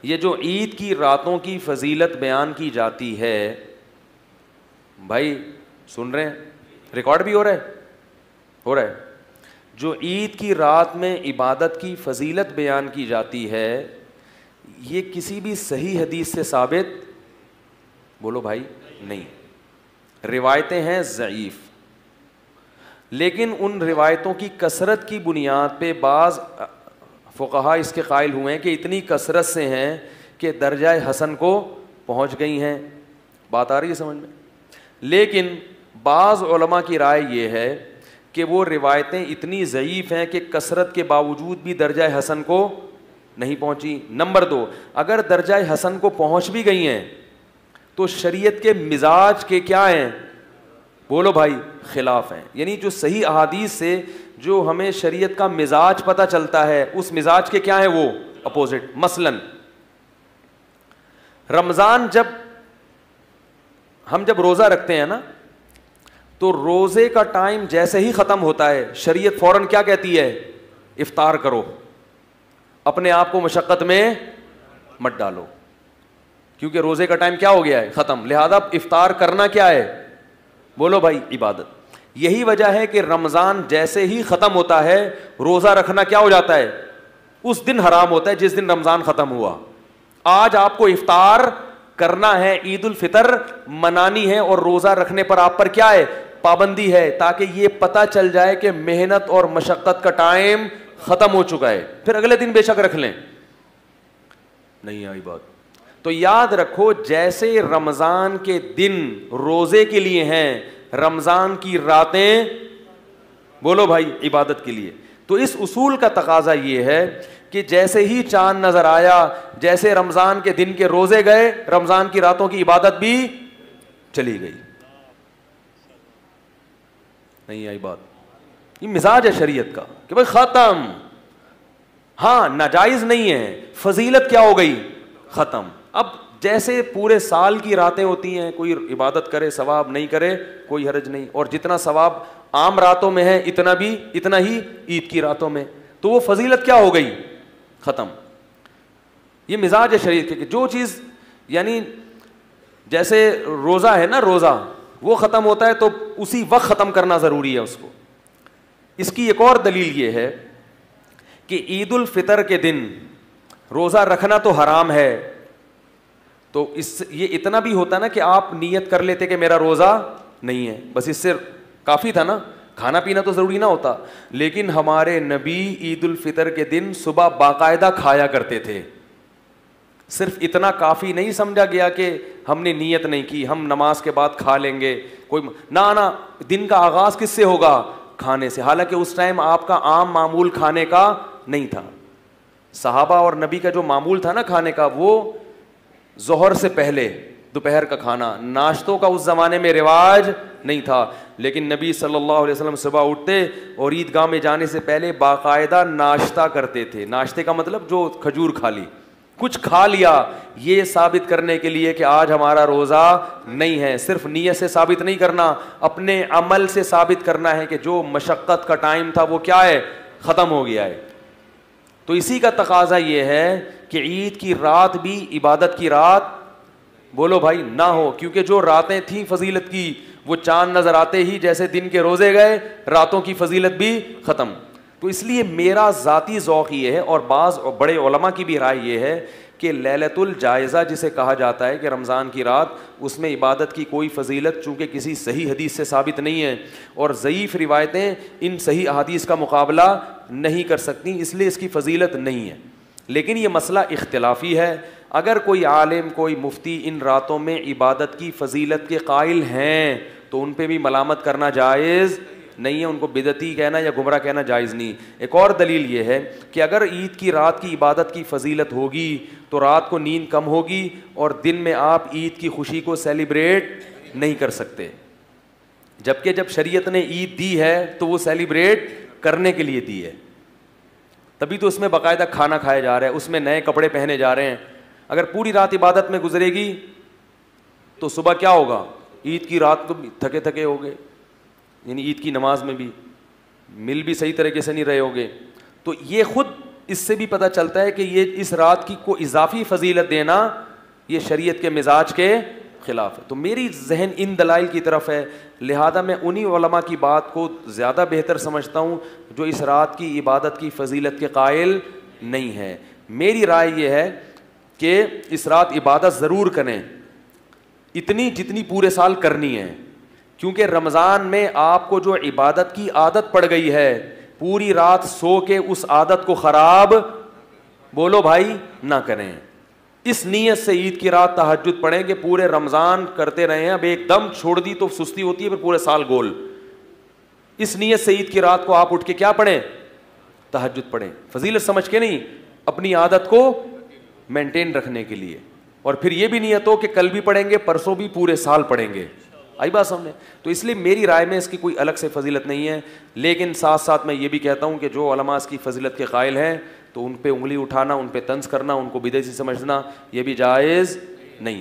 یہ جو عید کی راتوں کی فضیلت بیان کی جاتی ہے، بھائی سن رہے ہیں؟ ریکارڈ بھی ہو رہا ہے. جو عید کی رات میں عبادت کی فضیلت بیان کی جاتی ہے، یہ کسی بھی صحیح حدیث سے ثابت، بولو بھائی، نہیں. روایتیں ہیں ضعیف، لیکن ان روایتوں کی کثرت کی بنیاد پہ بعض فقہا اس کے قائل ہوئے ہیں کہ اتنی کثرت سے ہیں کہ درجہ حسن کو پہنچ گئی ہیں. بات آ رہی ہے سمجھ میں؟ لیکن بعض علماء کی رائے یہ ہے کہ وہ روایتیں اتنی ضعیف ہیں کہ کثرت کے باوجود بھی درجہ حسن کو نہیں پہنچی. نمبر 2، اگر درجہ حسن کو پہنچ بھی گئی ہیں تو شریعت کے مزاج کے کیا ہیں؟ بولو بھائی، خلاف ہیں. یعنی جو صحیح احادیث سے جو ہمیں شریعت کا مزاج پتہ چلتا ہے، اس مزاج کے کیا ہیں؟ وہ اپوزٹ. مثلاً رمضان ہم جب روزہ رکھتے ہیں نا، تو روزے کا ٹائم جیسے ہی ختم ہوتا ہے، شریعت فوراً کیا کہتی ہے؟ افطار کرو. اپنے آپ کو مشقت میں مت ڈالو، کیونکہ روزے کا ٹائم کیا ہو گیا ہے؟ ختم. لہذا افطار کرنا کیا ہے؟ بولو بھائی، عبادت. یہی وجہ ہے کہ رمضان جیسے ہی ختم ہوتا ہے، روزہ رکھنا کیا ہو جاتا ہے؟ اس دن حرام ہوتا ہے جس دن رمضان ختم ہوا. آج آپ کو افطار کرنا ہے، عید الفطر منانی ہے، اور روزہ رکھنے پر آپ پر کیا ہے؟ پابندی ہے، تاکہ یہ پتہ چل جائے کہ محنت اور مشقت کا ٹائم ختم ہو چکا ہے. پھر اگلے دن بے شک رکھ لیں. نہیں آئی بات؟ تو یاد رکھو، جیسے رمضان کے دن روزے کے لیے ہیں، رمضان کی راتیں، بولو بھائی، عبادت کے لیے. تو اس اصول کا تقاضا یہ ہے کہ جیسے ہی چاند نظر آیا، جیسے رمضان کے دن کے روزے گئے، رمضان کی راتوں کی عبادت بھی چلی گئی. نہیں آئی بات؟ یہ مزاج ہے شریعت کا کہ بھائی ختم. ہاں، ناجائز نہیں ہے، فضیلت کیا ہو گئی؟ ختم. اب جیسے پورے سال کی راتیں ہوتی ہیں، کوئی عبادت کرے ثواب، نہیں کرے کوئی حرج نہیں. اور جتنا ثواب عام راتوں میں ہے، اتنا ہی عید کی راتوں میں. تو وہ فضیلت کیا ہو گئی؟ ختم. یہ مزاج ہے شریعت کے کہ جو چیز، یعنی جیسے روزہ ہے نا، روزہ وہ ختم ہوتا ہے تو اسی وقت ختم کرنا ضروری ہے اس کو. اس کی ایک اور دلیل یہ ہے کہ عید الفطر کے دن روزہ رکھنا تو حرام ہے، تو یہ اتنا بھی ہوتا نا کہ آپ نیت کر لیتے کہ میرا روزہ نہیں ہے، بس اس سے کافی تھا نا، کھانا پینا تو ضروری نہ ہوتا. لیکن ہمارے نبی عید الفطر کے دن صبح باقاعدہ کھایا کرتے تھے. صرف اتنا کافی نہیں سمجھا گیا کہ ہم نے نیت نہیں کی، ہم نماز کے بعد کھا لیں گے، کوئی نہ. دن کا آغاز کس سے ہوگا؟ کھانے سے. حالانکہ اس ٹائم آپ کا عام معمول کھانے کا نہیں تھا. صحابہ اور نبی کا جو معمول تھا نا کھانے کا، وہ ظہر سے پہلے دوپہر کا کھانا. ناشتوں کا اس زمانے میں رواج نہیں تھا، لیکن نبی صلی اللہ علیہ وسلم صبح اٹھتے اور عیدگاہ میں جانے سے پہلے باقاعدہ ناشتہ کرتے تھے. ناشتے کا مطلب جو کھجور کھا لی، کچھ کھا لیا، یہ ثابت کرنے کے لیے کہ آج ہمارا روزہ نہیں ہے. صرف نیت سے ثابت نہیں کرنا، اپنے عمل سے ثابت کرنا ہے کہ جو مشقت کا ٹائم تھا وہ کیا ہے؟ ختم ہو گیا ہے. تو اسی کا تقاضا یہ ہے کہ عید کی رات بھی عبادت کی رات، بولو بھائی، نہ ہو. کیونکہ جو راتیں تھیں فضیلت کی، وہ چاند نظر آتے ہی جیسے دن کے روزے گئے، راتوں کی فضیلت بھی ختم. تو اس لیے میرا ذاتی ذوق یہ ہے، اور بعض بڑے علماء کی بھی رائے یہ ہے کہ لیلۃ الجائزہ جسے کہا جاتا ہے کہ رمضان کی رات، اس میں عبادت کی کوئی فضیلت چونکہ کسی صحیح حدیث سے ثابت نہیں ہے، اور ضعیف روایتیں ان صحیح احادیث کا مقابلہ نہیں کر سکتی، اس لیے اس کی فضیلت نہیں ہے. لیکن یہ مسئلہ اختلافی ہے. اگر کوئی عالم، کوئی مفتی ان راتوں میں عبادت کی فضیلت کے قائل ہیں تو ان پہ بھی ملامت کرنا جائز نہیں ہے، ان کو بدعتی کہنا یا گمراہ کہنا جائز نہیں. ایک اور دلیل یہ ہے کہ اگر عید کی رات کی عبادت کی فضیلت ہوگی تو رات کو نیند کم ہوگی، اور دن میں آپ عید کی خوشی کو سیلیبریٹ نہیں کر سکتے. جبکہ جب شریعت نے عید دی ہے تو وہ سیلیبریٹ کرنے کے لیے دی ہے، تبھی تو اس میں باقاعدہ کھانا کھایا جا رہا ہے، اس میں نئے کپڑے پہنے جا رہے ہیں. اگر پوری رات عبادت میں گزرے گی تو صبح کیا ہوگا؟ عید کی رات تو تھکے تھکے ہو گئے، یعنی عید کی نماز میں بھی مل بھی صحیح طریقے سے نہیں رہے ہوگے. تو یہ خود اس سے بھی پتہ چلتا ہے کہ یہ اس رات کی کو اضافی فضیلت دینا یہ شریعت کے مزاج کے خلاف ہے. تو میری ذہن ان دلائل کی طرف ہے, لہذا میں انہی علماء کی بات کو زیادہ بہتر سمجھتا ہوں جو اس رات کی عبادت کی فضیلت کے قائل نہیں ہے. میری رائے یہ ہے کہ اس رات عبادت ضرور کریں, اتنی جتنی پورے سال کرنی ہے, کیونکہ رمضان میں آپ کو جو عبادت کی عادت پڑ گئی ہے, پوری رات سو کے اس عادت کو خراب بولو بھائی نہ کریں. اس نیت سے عید کی رات تہجد پڑھیں کہ پورے رمضان کرتے رہے ہیں, اب ایک دم چھوڑ دی تو سستی ہوتی ہے, پھر پورے سال گول. اس نیت سے عید کی رات کو آپ اٹھ کے کیا پڑھیں, تہجد پڑھیں, فضیلت سمجھ کے نہیں, اپنی عادت کو مینٹین رکھنے کے لیے. اور پھر یہ بھی نیت ہو کہ کل بھی پڑھیں گے, پرسوں بھی, پورے سال پڑھیں گے. آئی بات سامنے؟ تو اس لیے میری رائے میں اس کی کوئی الگ سے فضیلت نہیں ہے, لیکن ساتھ ساتھ میں یہ بھی کہتا ہوں کہ جو علماء اس کی فضیلت کے قائل ہیں تو ان پہ انگلی اٹھانا, ان پہ طنز کرنا, ان کو بدعتی سمجھنا یہ بھی جائز نہیں.